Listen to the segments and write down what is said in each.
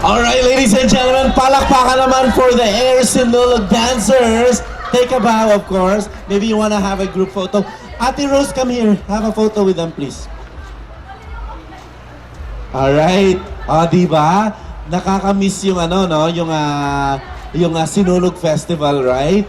Alright, ladies and gentlemen, palakpakan naman for the Air Sinulog dancers. Take a bow, of course. Maybe you want to have a group photo. Ate Rose, come here. Have a photo with them, please. Alright. Diba? Nakakamiss yung yung Sinulog Festival, right?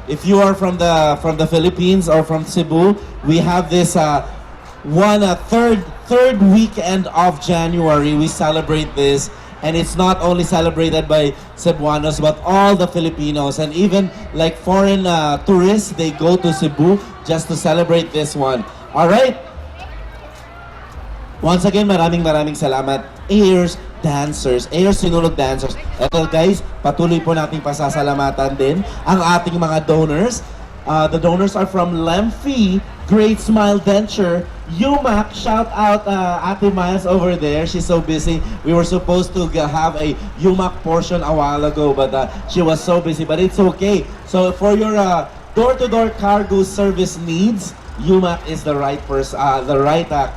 If you are from the Philippines or from Cebu, we have this third weekend of January. We celebrate this, and it's not only celebrated by Cebuanos but all the Filipinos, and even like foreign tourists, they go to Cebu just to celebrate this one. All right. Once again, maraming salamat, Air Sinulog dancers. Eto guys, patuloy po nating pasasalamatan din ang ating mga donors. The donors are from Lemfi, Great Smile Denture, UMAC, shout out Ate Miles over there. She's so busy. We were supposed to have a UMAC portion a while ago, but she was so busy, but it's okay. So for your door-to-door cargo service needs, UMAC is the right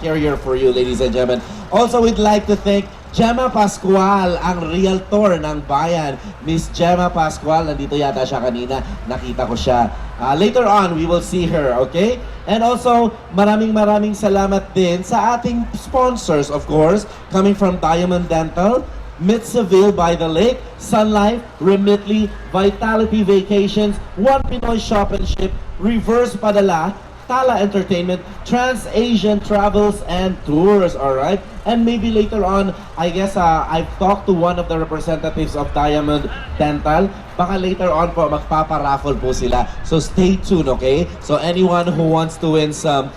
carrier for you, ladies and gentlemen. Also, we'd like to thank Gemma Pascual, ang realtor ng bayan. Miss Gemma Pascual, nandito yata siya kanina. Nakita ko siya. Later on, we will see her, okay? And also, maraming salamat din sa ating sponsors, of course, coming from Diamond Dental, Mitsaville by the Lake, Sun Life, Remitly, Vitality Vacations, One Pinoy Shop and Ship, Reverse Padala, Tala Entertainment, Trans-Asian Travels and Tours, alright? And maybe later on, I guess I've talked to one of the representatives of Diamond Dental. Baka later on po, magpaparaffle po sila. So stay tuned, okay? So anyone who wants to win some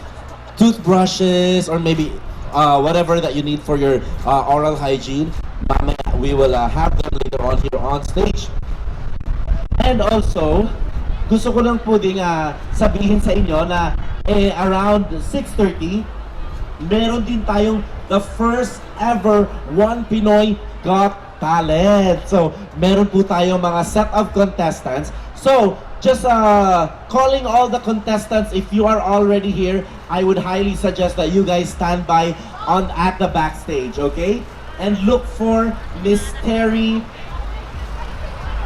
toothbrushes or maybe whatever that you need for your oral hygiene, we will have them later on here on stage. And also, gusto ko lang po ding sabihin sa inyo na around 6:30, meron din tayong the first ever One Pinoy Got Talent. So, meron po tayong mga set of contestants. So, just calling all the contestants, if you are already here, I would highly suggest that you guys stand by at the backstage, okay? And look for Miss Terry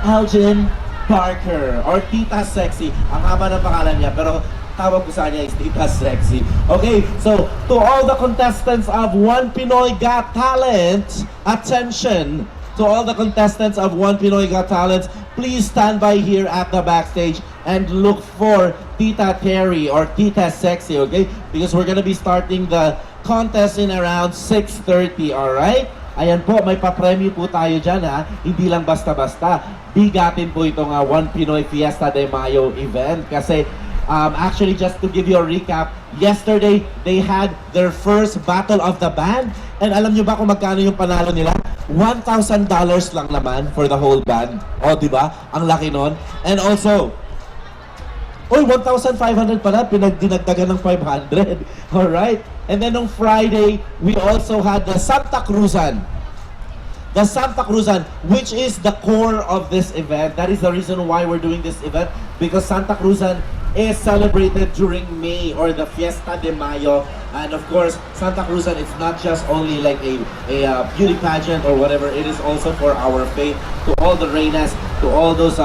Elgin Parker or Tita Sexy. Ang haba ng pangalan niya, pero tawag ko sa kanya is Tita Sexy. Okay, so to all the contestants of One Pinoy Got Talent, attention! To all the contestants of One Pinoy Got Talent, please stand by here at the backstage and look for Tita Terry or Tita Sexy, okay? Because we're gonna be starting the contest in around 6:30, alright? Ayan po, may papremyo po tayo dyan ha. Hindi lang basta-basta. Bigatin po itong One Pinoy Fiesta de Mayo event. Kasi actually just to give you a recap, yesterday they had their first Battle of the Band. And alam nyo ba kung magkano yung panalo nila? $1,000 lang naman for the whole band. O, di ba? Ang laki nun. And also, 1,500 pala, pinagdinagdagan ng 500. Alright? And then on Friday, we also had the Santa Cruzan. The Santa Cruzan, which is the core of this event. That is the reason why we're doing this event, because Santa Cruzan is celebrated during May or the Fiesta de Mayo. And of course, Santa Cruzan, it's not just only like a beauty pageant or whatever. It is also for our faith, to all the reinas, to all those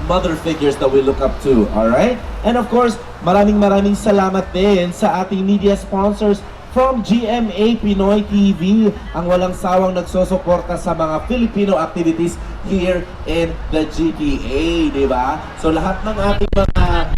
mother figures that we look up to. Alright? And of course, maraming salamat din sa ating media sponsors from GMA Pinoy TV, ang walang sawang nagsusuporta sa mga Filipino activities here in the GTA, di ba? So lahat ng ating mga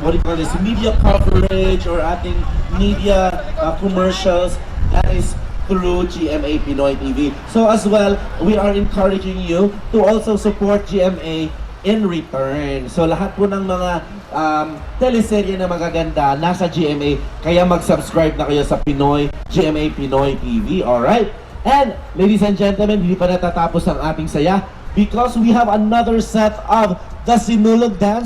what do you call this, media coverage or ating media commercials, that is through GMA Pinoy TV. So as well, we are encouraging you to also support GMA in return. So lahat po ng mga teleserye na magaganda nasa GMA, kaya mag-subscribe na kayo sa GMA Pinoy TV, alright? And ladies and gentlemen, hindi pa natatapos ang ating saya because we have another set of the Sinulog Dance